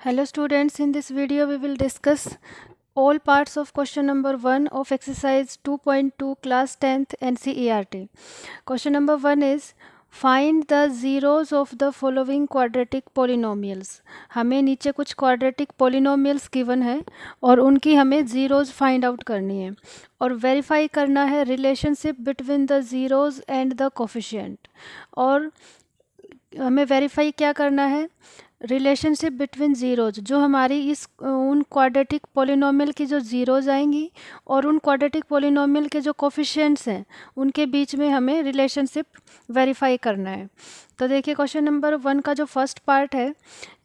Hello students, in this video we will discuss all parts of question number 1 of exercise 2.2 class 10th NCERT. Question number 1 is find the zeros of the following quadratic polynomials. हमें नीचे कुछ quadratic polynomials given है और उनकी हमें zeros find out करनी है और verify करना है relationship between the zeros and the coefficient। और हमें वेरीफाई क्या करना है, रिलेशनशिप बिटवीन ज़ीरोज़, जो हमारी इस उन क्वाड्रेटिक पोलिनोमियल की जो ज़ीरोज़ आएंगी और उन क्वाड्रेटिक पोलिनोमियल के जो कोफिशिएंट्स हैं उनके बीच में हमें रिलेशनशिप वेरीफाई करना है। तो देखिए क्वेश्चन नंबर 1 का जो फर्स्ट पार्ट है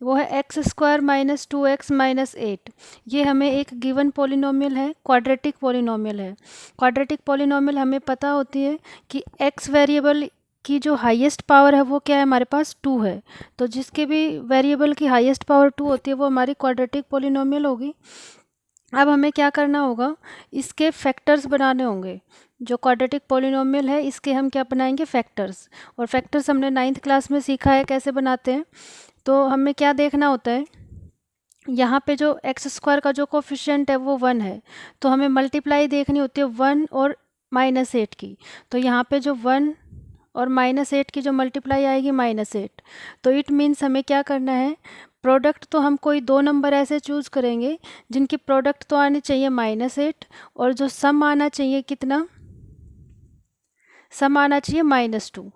वो है x square minus 2x minus 8। ये हमें एक गिवन पोलिनोमियल है, क्वाड्रेटिक पोलिनोमियल है। क्वाड्रेटिक पोलिनोमियल हमें पता होती है कि एक्स वेरिएबल की जो हाईएस्ट पावर है वो क्या है, हमारे पास 2 है। तो जिसके भी वेरिएबल की हाईएस्ट पावर 2 होती है वो हमारी क्वाड्रेटिक पोलिनोमियल होगी। अब हमें क्या करना होगा, इसके फैक्टर्स बनाने होंगे। जो क्वाड्रेटिक पोलिनोमियल है इसके हम क्या बनाएंगे, फैक्टर्स। और फैक्टर्स हमने 9th क्लास में सीखा है कैसे बनाते हैं। तो हमें क्या देखना होता है, यहाँ पे जो एक्स स्क्वायर का जो कोफिशिएंट है वो 1 है, तो हमें मल्टीप्लाई देखनी होती है 1 और -8 की। तो यहाँ पे जो 1 और -8 की जो मल्टीप्लाई आएगी -8। तो इट मीन्स हमें क्या करना है, प्रोडक्ट तो हम कोई दो नंबर ऐसे चूज़ करेंगे जिनकी प्रोडक्ट तो आनी चाहिए -8 और जो सम आना चाहिए कितना, सम आना चाहिए -2।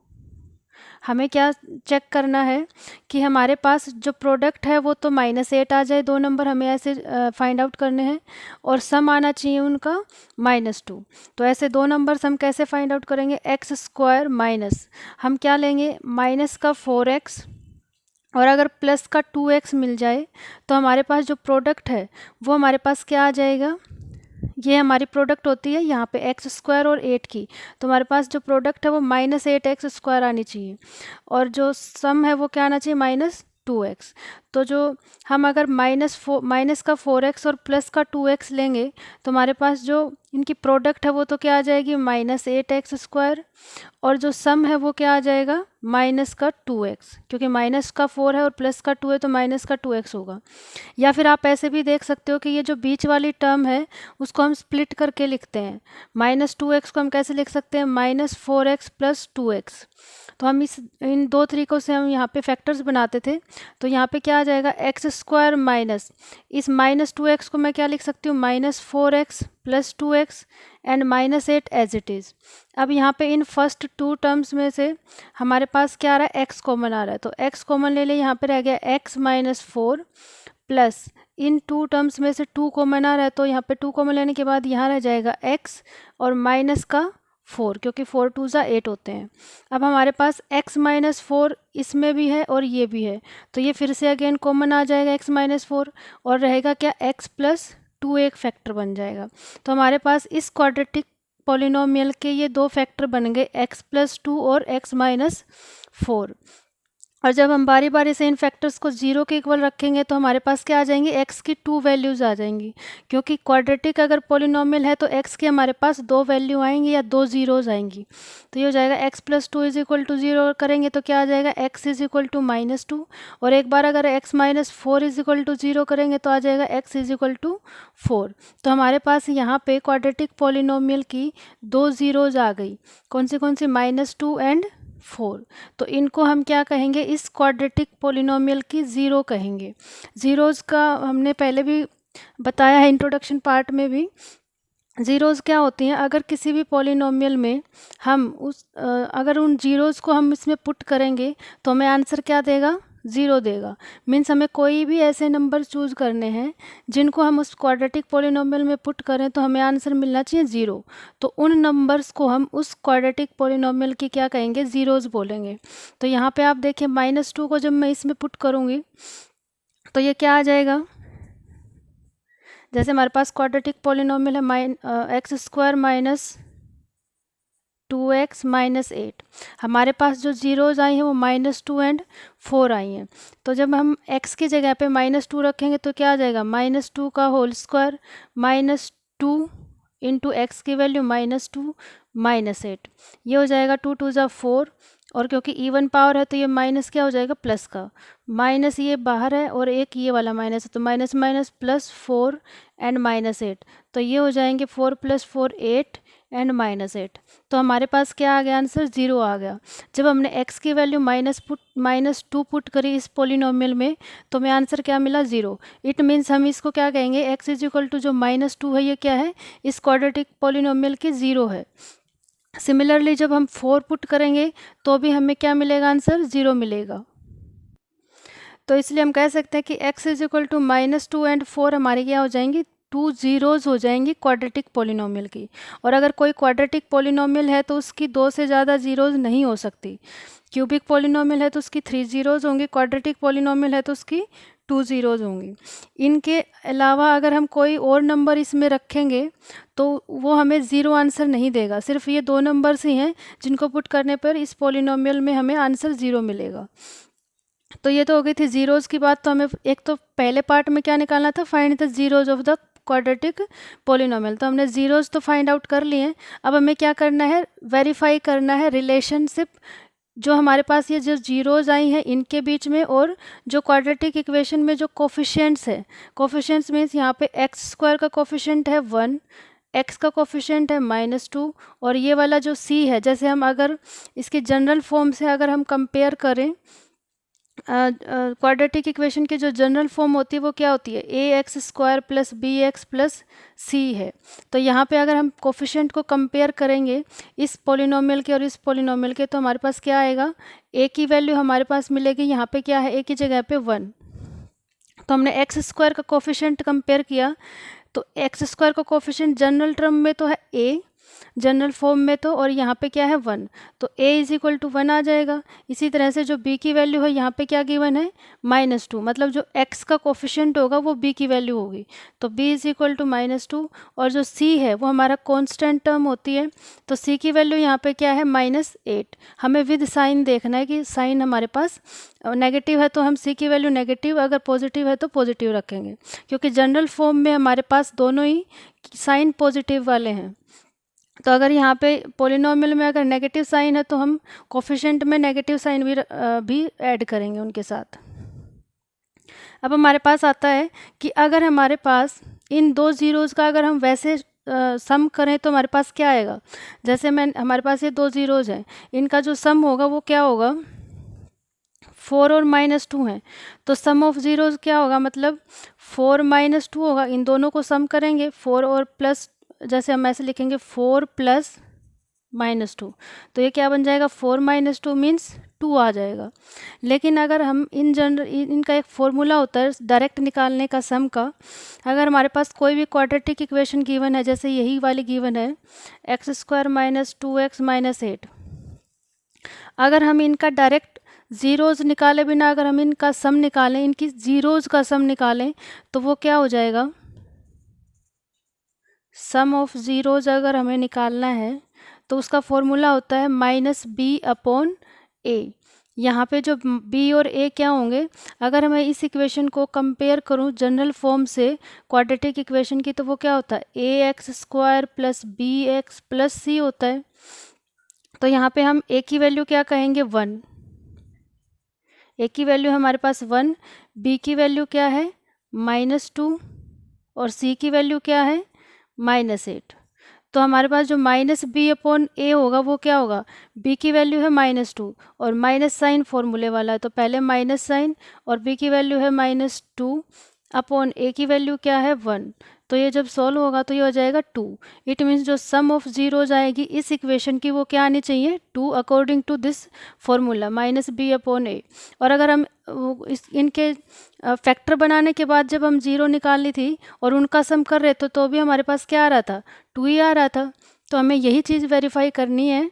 हमें क्या चेक करना है कि हमारे पास जो प्रोडक्ट है वो तो -8 आ जाए, दो नंबर हमें ऐसे फाइंड आउट करने हैं, और सम आना चाहिए उनका -2। तो ऐसे दो नंबर्स हम कैसे फाइंड आउट करेंगे, एक्स स्क्वायर माइनस, हम क्या लेंगे माइनस का 4x और अगर प्लस का 2x मिल जाए तो हमारे पास जो प्रोडक्ट है वो हमारे पास क्या आ जाएगा, ये हमारी प्रोडक्ट होती है यहाँ पे एक्स स्क्वायर और 8 की। तो हमारे पास जो प्रोडक्ट है वो -8x स्क्वायर आनी चाहिए और जो सम है वो क्या आना चाहिए -2x। तो जो हम अगर माइनस का 4x और प्लस का 2x लेंगे तो हमारे पास जो इनकी प्रोडक्ट है वो तो क्या आ जाएगी -8x स्क्वायर, और जो सम है वो क्या आ जाएगा माइनस का 2x, क्योंकि माइनस का 4 है और प्लस का 2 है तो माइनस का 2x होगा। या फिर आप ऐसे भी देख सकते हो कि ये जो बीच वाली टर्म है उसको हम स्प्लिट करके लिखते हैं। -2x को हम कैसे लिख सकते हैं, -4x + 2x। तो हम इन दो तरीकों से हम यहाँ पे फैक्टर्स बनाते थे। तो यहाँ पे क्या आ जाएगा, एक्स स्क्वायर माइनस, इस -2x को मैं क्या लिख सकती हूँ, -4x + 2x and -8 as it is. अब यहाँ पे इन फर्स्ट टू टर्म्स में से हमारे पास क्या आ रहा है, x कॉमन आ रहा है, तो x कॉमन ले ले, यहाँ पे रह गया x - 4 plus in two terms में से 2 कॉमन आ रहा है, तो यहाँ पे 2 कॉमन लेने के बाद यहाँ रह जाएगा x और माइनस का 4, क्योंकि 4 2 ज़ा 8 होते हैं। अब हमारे पास x - 4 इसमें भी है और ये भी है, तो ये फिर से अगेन कॉमन आ जाएगा x - 4 और रहेगा क्या, x + 2 एक फैक्टर बन जाएगा। तो हमारे पास इस क्वाड्रेटिक पॉलिनोमियल के ये दो फैक्टर बन गए, x + 2 और x - 4। और जब हम बारी बारी से इन फैक्टर्स को 0 के इक्वल रखेंगे तो हमारे पास क्या आ जाएंगी, x की 2 वैल्यूज़ आ जाएंगी, क्योंकि क्वाड्रेटिक अगर पॉलिनोमियल है तो x की हमारे पास 2 वैल्यू आएंगी या 2 ज़ीरोज़ आएंगी। तो ये हो जाएगा x + 2 = 0 करेंगे तो क्या आ जाएगा, x = -2, और एक बार अगर x - 4 = 0 करेंगे तो आ जाएगा x = 4। तो हमारे पास यहाँ पे क्वाड्रेटिक पॉलिनोमियल की 2 ज़ीरोज़ आ गई, कौन सी -2 एंड 4। तो इनको हम क्या कहेंगे, इस क्वाड्रेटिक पोलिनोमियल की ज़ीरो कहेंगे। ज़ीरोज़ का हमने पहले भी बताया है इंट्रोडक्शन पार्ट में भी। ज़ीरोज़ क्या होती हैं, अगर किसी भी पॉलिनोमियल में हम अगर उन ज़ीरोज़ को हम इसमें पुट करेंगे तो हमें आंसर क्या देगा, 0 देगा। मीन्स हमें कोई भी ऐसे नंबर चूज़ करने हैं जिनको हम उस क्वाड्रेटिक पॉलिनोमियल में पुट करें तो हमें आंसर मिलना चाहिए 0। तो उन नंबर्स को हम उस क्वाड्रेटिक पॉलिनोमियल की क्या कहेंगे, ज़ीरोज़ बोलेंगे। तो यहाँ पे आप देखिए -2 को जब मैं इसमें पुट करूँगी तो ये क्या आ जाएगा, जैसे हमारे पास क्वाड्रेटिक पॉलिनोमियल है x स्क्वायर - 2x - 8, हमारे पास जो ज़ीरोज़ आई हैं वो -2 एंड 4 आई हैं। तो जब हम x की जगह पे -2 रखेंगे तो क्या आ जाएगा, -2 का होल स्क्वायर -2 इंटू एक्स की वैल्यू -2 -8, ये हो जाएगा 2 2 ज़ा 4 और क्योंकि इवन पावर है तो ये माइनस क्या हो जाएगा, प्लस का। माइनस ये बाहर है और एक ये वाला माइनस है, तो माइनस माइनस प्लस 4 एंड -8, तो ये हो जाएंगे 4 + 4 8 एंड -8। तो हमारे पास क्या आ गया आंसर, 0 आ गया। जब हमने x की वैल्यू -2 पुट करी इस पोलिनोमियल में, तो हमें आंसर क्या मिला, 0। इट मीन्स हम इसको क्या कहेंगे, x = जो -2 है, ये क्या है, इस क्वाड्रेटिक पोलिनोमियल की 0 है। सिमिलरली जब हम 4 पुट करेंगे तो भी हमें क्या मिलेगा, आंसर 0 मिलेगा। तो इसलिए हम कह सकते हैं कि x = -2 एंड 4 हमारी क्या हो जाएंगी, 2 ज़ीरोज़ हो जाएंगी क्वाड्रेटिक पोलिनोमियल की। और अगर कोई क्वाड्रेटिक पोलिनोमियल है तो उसकी 2 से ज़्यादा ज़ीरोज़ नहीं हो सकती। क्यूबिक पोलिनोमियल है तो उसकी 3 ज़ीरोज़ होंगी, क्वाड्रेटिक पोलिनोमियल है तो उसकी 2 ज़ीरोज़ होंगी। इनके अलावा अगर हम कोई और नंबर इसमें रखेंगे तो वो हमें ज़ीरो आंसर नहीं देगा। सिर्फ ये 2 नंबर्स ही हैं जिनको पुट करने पर इस पोलिनोमियल में हमें आंसर 0 मिलेगा। तो ये तो हो गई थी ज़ीरोज़ की बात। तो हमें एक तो पहले पार्ट में क्या निकालना था, find the zeros of the quadratic polynomial. तो हमने ज़ीरोज़ तो फाइंड आउट कर लिए हैं। अब हमें क्या करना है, वेरीफाई करना है रिलेशनशिप जो हमारे पास ये जो ज़ीरोज़ आई हैं इनके बीच में, और जो क्वाड्रेटिक इक्वेशन में जो कोफिशिएंट्स है, कोफिशिएंट्स मीन्स यहाँ पे x² का कोफिशिएंट है 1, x का कोफिशिएंट है -2, और ये वाला जो c है, जैसे हम अगर इसकी जनरल फॉर्म से अगर हम कंपेयर करें, क्वाड्रेटिक इक्वेशन की जो जनरल फॉर्म होती है वो क्या होती है, ax² + bx + c है। तो यहाँ पे अगर हम कोफिशिएंट को कंपेयर करेंगे इस पोलिनोमियल के और इस पोलिनोमियल के, तो हमारे पास क्या आएगा, a की वैल्यू हमारे पास मिलेगी, यहाँ पे क्या है, a की जगह पे 1। तो हमने x² का कोफिशिएंट कंपेयर किया, तो x² का कोफिशिएंट जनरल टर्म में तो है a, जनरल फॉर्म में तो, और यहाँ पे क्या है 1, तो a = 1 आ जाएगा। इसी तरह से जो b की वैल्यू है यहाँ पे क्या गिवन है, -2, मतलब जो x का कोफिशिएंट होगा वो b की वैल्यू होगी, तो b = -2। और जो c है वो हमारा कांस्टेंट टर्म होती है, तो c की वैल्यू यहाँ पे क्या है, -8। हमें विद साइन देखना है कि साइन हमारे पास नेगेटिव है तो हम c की वैल्यू नेगेटिव, अगर पॉजिटिव है तो पॉजिटिव रखेंगे, क्योंकि जनरल फॉर्म में हमारे पास दोनों ही साइन पॉजिटिव वाले हैं। तो अगर यहाँ पे पोलिनोमियल में अगर नेगेटिव साइन है तो हम कोफिशिएंट में नेगेटिव साइन भी ऐड करेंगे उनके साथ। अब हमारे पास आता है कि अगर हमारे पास इन 2 ज़ीरोज़ का अगर हम वैसे सम करें तो हमारे पास क्या आएगा, जैसे हमारे पास ये 2 ज़ीरोज़ हैं, इनका जो सम होगा वो क्या होगा, 4 और -2 हैं, तो सम ऑफ ज़ीरोज़ क्या होगा, मतलब 4 - 2 होगा। इन दोनों को सम करेंगे, 4 और प्लस, जैसे हम ऐसे लिखेंगे 4 + -2, तो ये क्या बन जाएगा, 4 - 2 मीन्स 2 आ जाएगा। लेकिन अगर हम इनका एक फॉर्मूला होता है डायरेक्ट निकालने का सम का, अगर हमारे पास कोई भी क्वाड्रेटिक इक्वेशन गिवन है, जैसे यही वाली गिवन है x² - 2x - 8, अगर हम इनका डायरेक्ट ज़ीरोज़ निकाले बिना अगर हम इनका सम निकालें, इनकी ज़ीरोज़ का सम निकालें, तो वो क्या हो जाएगा, सम ऑफ ज़ीरोज़ अगर हमें निकालना है तो उसका फॉर्मूला होता है -b/a। यहाँ पे जो b और a क्या होंगे, अगर मैं इस इक्वेशन को कंपेयर करूँ जनरल फॉर्म से क्वाड्रेटिक इक्वेशन की, तो वो क्या होता है, ax² + bx + c होता है। तो यहाँ पे हम a की वैल्यू क्या कहेंगे, 1, a की वैल्यू हमारे पास 1, b की वैल्यू क्या है, -2, और c की वैल्यू क्या है, -8। तो हमारे पास जो -b/a होगा वो क्या होगा, b की वैल्यू है -2 और माइनस साइन फॉर्मूले वाला है, तो पहले माइनस साइन, और b की वैल्यू है -2/a की वैल्यू क्या है, 1। तो ये जब सॉल्व होगा तो ये हो जाएगा 2। इट मीन्स जो सम ऑफ ज़ीरोज़ आएगी इस इक्वेशन की वो क्या आनी चाहिए, 2 according to this formula -b/a। और अगर हम इनके फैक्टर बनाने के बाद जब हम 0 निकालनी थी और उनका सम कर रहे थे तो भी हमारे पास क्या आ रहा था, 2 ही आ रहा था। तो हमें यही चीज़ वेरीफाई करनी है।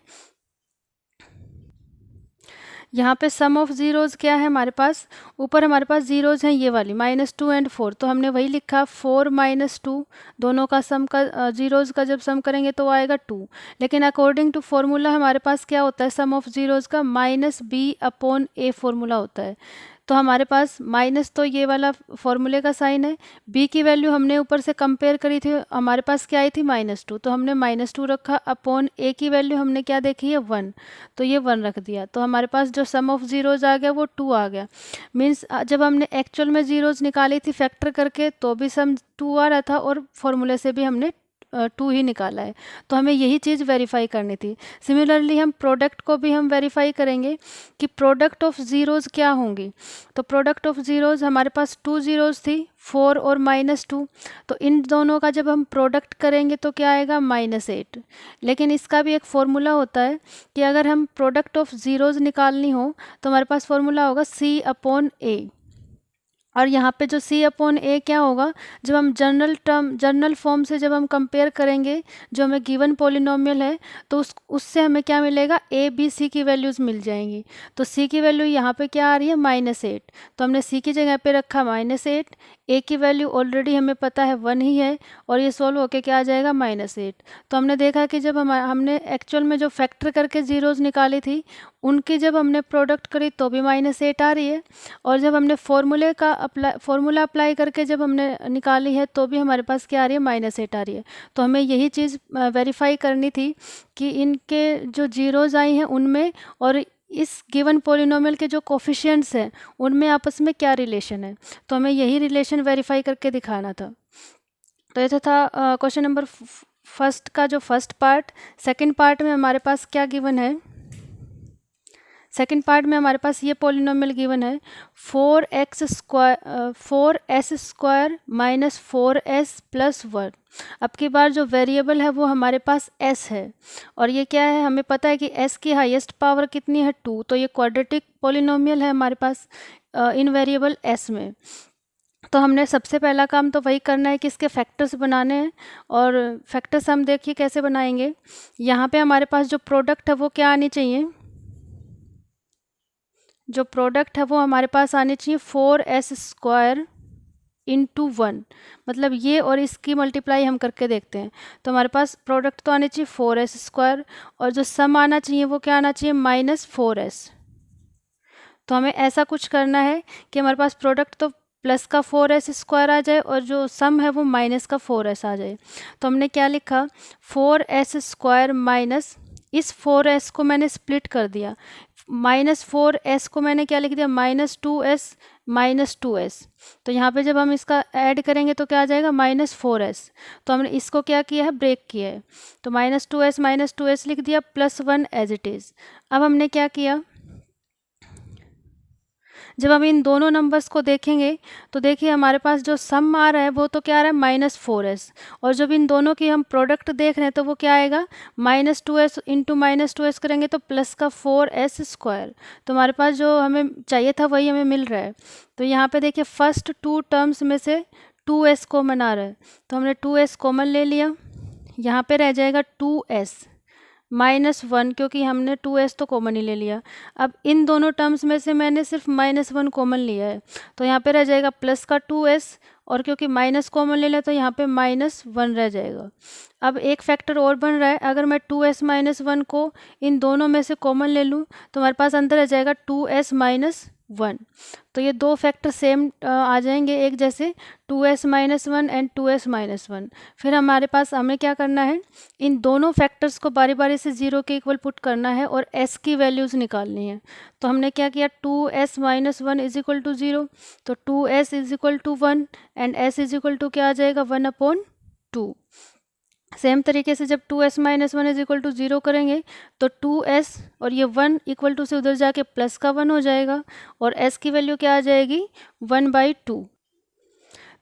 यहाँ पे सम ऑफ ज़ीरोज़ क्या है हमारे पास, ऊपर हमारे पास ज़ीरोज़ हैं ये वाली -2 एंड 4, तो हमने वही लिखा 4 - 2, दोनों का सम का ज़ीरोज़ का जब सम करेंगे तो आएगा 2। लेकिन अकॉर्डिंग टू फॉर्मूला हमारे पास क्या होता है, सम ऑफ ज़ीरोज़ का -b/a फॉर्मूला होता है। तो हमारे पास माइनस तो ये वाला फॉर्मूले का साइन है, b की वैल्यू हमने ऊपर से कंपेयर करी थी, हमारे पास क्या आई थी -2, तो हमने -2 रखा, अपॉन a की वैल्यू हमने क्या देखी है 1, तो ये 1 रख दिया, तो हमारे पास जो सम ऑफ ज़ीरोज़ आ गया वो 2 आ गया। मीन्स जब हमने एक्चुअल में ज़ीरोज़ निकाली थी फैक्टर करके तो भी सम 2 आ रहा था, और फॉर्मूले से भी हमने 2 ही निकाला है, तो हमें यही चीज़ वेरीफाई करनी थी। सिमिलरली हम प्रोडक्ट को भी हम वेरीफाई करेंगे कि प्रोडक्ट ऑफ ज़ीरोज़ क्या होंगी। तो प्रोडक्ट ऑफ ज़ीरोज़ हमारे पास 2 ज़ीरोज़ थी, 4 और -2, तो इन दोनों का जब हम प्रोडक्ट करेंगे तो क्या आएगा -8। लेकिन इसका भी एक फ़ॉर्मूला होता है कि अगर हम प्रोडक्ट ऑफ ज़ीरोज़ निकालनी हो तो हमारे पास फ़ॉर्मूला होगा C/A, और यहाँ पे जो C/A क्या होगा, जब हम जनरल फॉर्म से जब हम कंपेयर करेंगे जो हमें गिवन पॉलिनोमियल है, तो उससे हमें क्या मिलेगा, A B C की वैल्यूज़ मिल जाएंगी। तो C की वैल्यू यहाँ पे क्या आ रही है -8, तो हमने C की जगह पे रखा -8, A की वैल्यू ऑलरेडी हमें पता है 1 ही है, और ये सोल्व होके क्या आ जाएगा -8। तो हमने देखा कि जब हमने एक्चुअल में जो फैक्टर करके ज़ीरोज़ निकाली थी उनकी जब हमने प्रोडक्ट करी तो भी -8 आ रही है, और जब हमने फॉर्मूला अप्लाई करके जब हमने निकाली है तो भी हमारे पास क्या आ रही है, -8 आ रही है। तो हमें यही चीज़ वेरीफाई करनी थी कि इनके जो ज़ीरोज़ आई हैं उनमें और इस गिवन पॉलिनोमियल के जो कोफिशिएंट्स हैं उनमें आपस में क्या रिलेशन है, तो हमें यही रिलेशन वेरीफाई करके दिखाना था। तो ये था क्वेश्चन नंबर फर्स्ट का जो फर्स्ट पार्ट। सेकंड पार्ट में हमारे पास क्या गिवन है, सेकेंड पार्ट में हमारे पास ये पॉलिनोमियल गिवन है 4s² माइनस 4s प्लस 1। अब की बार जो वेरिएबल है वो हमारे पास s है, और ये क्या है, हमें पता है कि s की हाईएस्ट पावर कितनी है 2, तो ये क्वाड्रेटिक पॉलिनोमियल है हमारे पास इन वेरिएबल s में। तो हमने सबसे पहला काम तो वही करना है कि इसके फैक्टर्स बनाने हैं, और फैक्टर्स हम देखिए कैसे बनाएंगे। यहाँ पे हमारे पास जो प्रोडक्ट है वो क्या आनी चाहिए, जो प्रोडक्ट है वो हमारे पास आनी चाहिए 4s² इंटू 1, मतलब ये और इसकी मल्टीप्लाई हम करके देखते हैं। तो हमारे पास प्रोडक्ट तो आनी चाहिए 4s², और जो सम आना चाहिए वो क्या आना चाहिए -4s। तो हमें ऐसा कुछ करना है कि हमारे पास प्रोडक्ट तो प्लस का 4s² आ जाए और जो सम है वो माइनस का 4s आ जाए। तो हमने क्या लिखा, 4s² माइनस, इस 4s को मैंने स्प्लिट कर दिया, -4s को मैंने क्या लिख दिया, -2s। तो यहाँ पे जब हम इसका ऐड करेंगे तो क्या आ जाएगा, -4s। तो हमने इसको क्या किया है, ब्रेक किया है, तो -2s लिख दिया, +1 एज इट इज़। अब हमने क्या किया, जब हम इन दोनों नंबर्स को देखेंगे तो देखिए हमारे पास जो सम आ रहा है वो तो क्या आ रहा है -4s, और जब इन दोनों की हम प्रोडक्ट देख रहे हैं तो वो क्या आएगा, -2s इंटू -2s करेंगे तो प्लस का 4s²। तो हमारे पास जो हमें चाहिए था वही हमें मिल रहा है। तो यहाँ पे देखिए फर्स्ट 2 टर्म्स में से 2s कॉमन आ रहा है, तो हमने 2s कॉमन ले लिया, यहाँ पे रह जाएगा 2s -1, क्योंकि हमने 2s तो कॉमन ही ले लिया। अब इन दोनों टर्म्स में से मैंने सिर्फ -1 कॉमन लिया है, तो यहाँ पे रह जाएगा प्लस का 2s, और क्योंकि माइनस कॉमन ले लिया तो यहाँ पे -1 रह जाएगा। अब एक फैक्टर और बन रहा है, अगर मैं 2s -1 को इन दोनों में से कॉमन ले लूँ तो हमारे पास अंदर रह जाएगा 2s -1। तो ये दो फैक्टर सेम आ जाएंगे एक जैसे, 2s -1 एंड 2s -1। फिर हमारे पास हमें क्या करना है, इन दोनों फैक्टर्स को बारी बारी से 0 के इक्वल पुट करना है और s की वैल्यूज़ निकालनी है। तो हमने क्या किया, 2s -1 इज इक्वल टू 0, तो 2s is equal to 1 and s is equal to क्या आ जाएगा, 1/2। सेम तरीके से जब 2s -1 इज इक्वल टू 0 करेंगे तो 2s और ये 1 इक्वल टू से उधर जाके प्लस का 1 हो जाएगा, और s की वैल्यू क्या आ जाएगी, 1/2।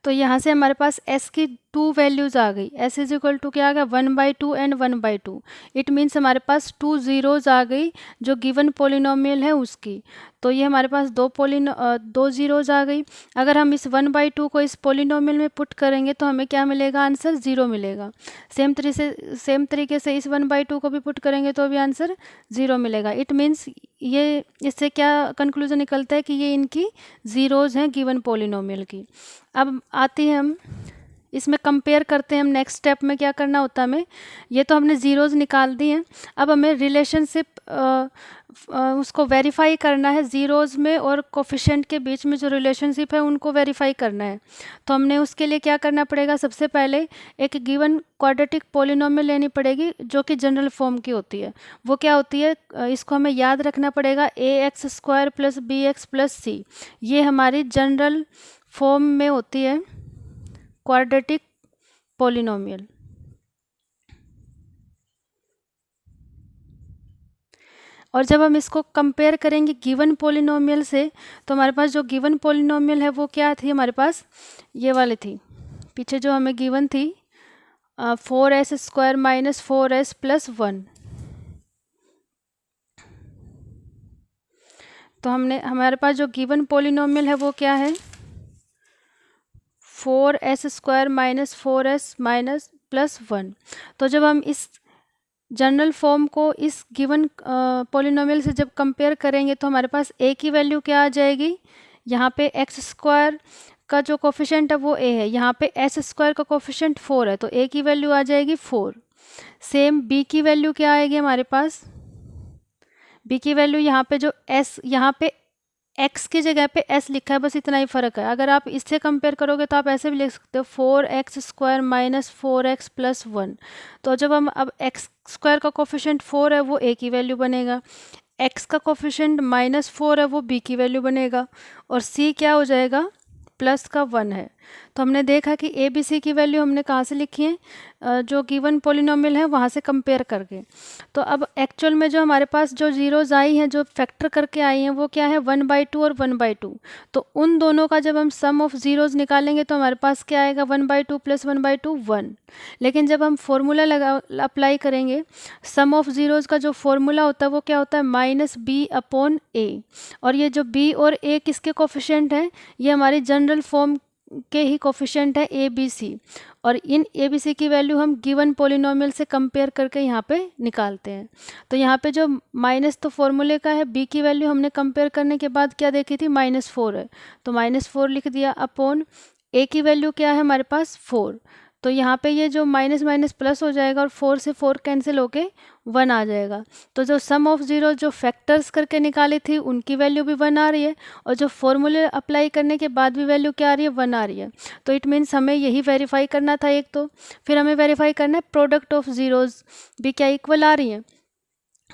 तो यहाँ से हमारे पास s की 2 वैल्यूज़ आ गई, s इज इक्वल टू क्या आ गया, 1/2 एंड 1/2। इट मीन्स हमारे पास 2 ज़ीरोज़ आ गई जो गिवन पॉलिनोमियल है उसकी। तो ये हमारे पास दो ज़ीरोज़ आ गई। अगर हम इस 1/2 को इस पॉलिनोमियल में पुट करेंगे तो हमें क्या मिलेगा, आंसर 0 मिलेगा। सेम तरीके से इस 1/2 को भी पुट करेंगे तो भी आंसर 0 मिलेगा। इट मीन्स ये इससे क्या कंक्लूजन निकलता है कि ये इनकी ज़ीरोज़ हैं गिवन पॉलिनोमियल की। अब आती है हम इसमें कंपेयर करते हैं, हम नेक्स्ट स्टेप में क्या करना होता है हमें, ये तो हमने ज़ीरोज़ निकाल दी हैं, अब हमें रिलेशनशिप उसको वेरीफाई करना है ज़ीरोज़ में और कोफिशेंट के बीच में जो रिलेशनशिप है उनको वेरीफाई करना है। तो हमने उसके लिए क्या करना पड़ेगा, सबसे पहले एक गिवन क्वाड्रेटिक पॉलिनोमियल लेनी पड़ेगी जो कि जनरल फॉर्म की होती है। वो क्या होती है, इसको हमें याद रखना पड़ेगा, ax² + bx + c। ये हमारी जनरल फॉर्म में होती है क्वाड्रेटिक पॉलिनोमियल। और जब हम इसको कंपेयर करेंगे गिवन पॉलिनोमियल से, तो हमारे पास जो गिवन पॉलिनोमियल है वो क्या थी, हमारे पास ये वाली थी पीछे जो हमें गिवन थी, 4s² - 4s + 1। तो हमारे पास जो गिवन पॉलिनोमियल है वो क्या है, 4s² - 4s - +1। तो जब हम इस जनरल फॉर्म को इस गिवन पॉलिनोमियल से जब कंपेयर करेंगे तो हमारे पास a की वैल्यू क्या आ जाएगी, यहाँ पे x² का जो कोफिशेंट है वो a है, यहाँ पे s² का कोफिशेंट 4 है, तो a की वैल्यू आ जाएगी 4। सेम b की वैल्यू क्या आएगी हमारे पास, b की वैल्यू यहाँ पे जो s, यहाँ पे x की जगह पे s लिखा है, बस इतना ही फ़र्क है। अगर आप इससे कंपेयर करोगे तो आप ऐसे भी लिख सकते हो 4x² - 4x + 1। तो जब हम अब x² का कोफिशेंट 4 है वो a की वैल्यू बनेगा, x का कोफिशेंट -4 है वो b की वैल्यू बनेगा, और c क्या हो जाएगा, +1 है। तो हमने देखा कि a b c की वैल्यू हमने कहाँ से लिखी है, जो गिवन पॉलिनोमियल है वहाँ से कंपेयर करके। तो अब एक्चुअल में जो हमारे पास जो ज़ीरोज़ आई हैं, जो फैक्टर करके आई हैं, वो क्या है 1/2 और 1/2। तो उन दोनों का जब हम सम ऑफ ज़ीरोज़ निकालेंगे तो हमारे पास क्या आएगा, 1/2 + 1/2 1। लेकिन जब हम फॉर्मूला अप्लाई करेंगे, सम ऑफ ज़ीरोज़ का जो फॉर्मूला होता है वो क्या होता है, -b/a। और ये जो b और a किसके कोफिशेंट हैं, ये हमारी जनरल फॉर्म के ही कोफिशेंट है a b c, और इन a b c की वैल्यू हम गिवन पॉलिनोमियल से कंपेयर करके यहाँ पे निकालते हैं। तो यहाँ पे जो माइनस तो फॉर्मूले का है, b की वैल्यू हमने कंपेयर करने के बाद क्या देखी थी, -4 है, तो -4 लिख दिया, अपॉन a की वैल्यू क्या है हमारे पास 4। तो यहाँ पे ये जो माइनस माइनस प्लस हो जाएगा और 4 से 4 कैंसिल होके 1 आ जाएगा। तो जो सम ऑफ ज़ीरो जो फैक्टर्स करके निकाली थी उनकी वैल्यू भी 1 आ रही है, और जो फॉर्मूले अप्लाई करने के बाद भी वैल्यू क्या आ रही है, 1 आ रही है। तो इट मीन्स हमें यही वेरीफाई करना था एक तो, फिर हमें वेरीफाई करना है प्रोडक्ट ऑफ ज़ीरोज़ भी क्या इक्वल आ रही है।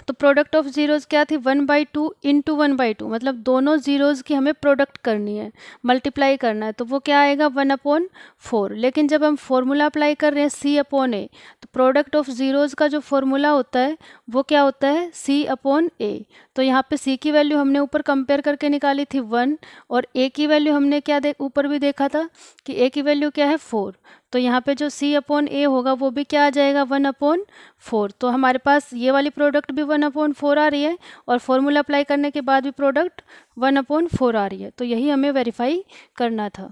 तो प्रोडक्ट ऑफ ज़ीरोज़ क्या थी, 1/2 × 1/2, मतलब दोनों ज़ीरोज़ की हमें प्रोडक्ट करनी है, मल्टीप्लाई करना है, तो वो क्या आएगा 1/4। लेकिन जब हम फॉर्मूला अप्लाई कर रहे हैं c/a, तो प्रोडक्ट ऑफ ज़ीरोज़ का जो फॉर्मूला होता है वो क्या होता है, c/a। तो यहाँ पे c की वैल्यू हमने ऊपर कंपेयर करके निकाली थी 1, और a की वैल्यू हमने क्या ऊपर भी देखा था कि a की वैल्यू क्या है 4। तो यहाँ पे जो c/a होगा वो भी क्या आ जाएगा, 1/4। तो हमारे पास ये वाली प्रोडक्ट भी 1/4 आ रही है, और फॉर्मूला अप्लाई करने के बाद भी प्रोडक्ट 1/4 आ रही है। तो यही हमें वेरीफाई करना था।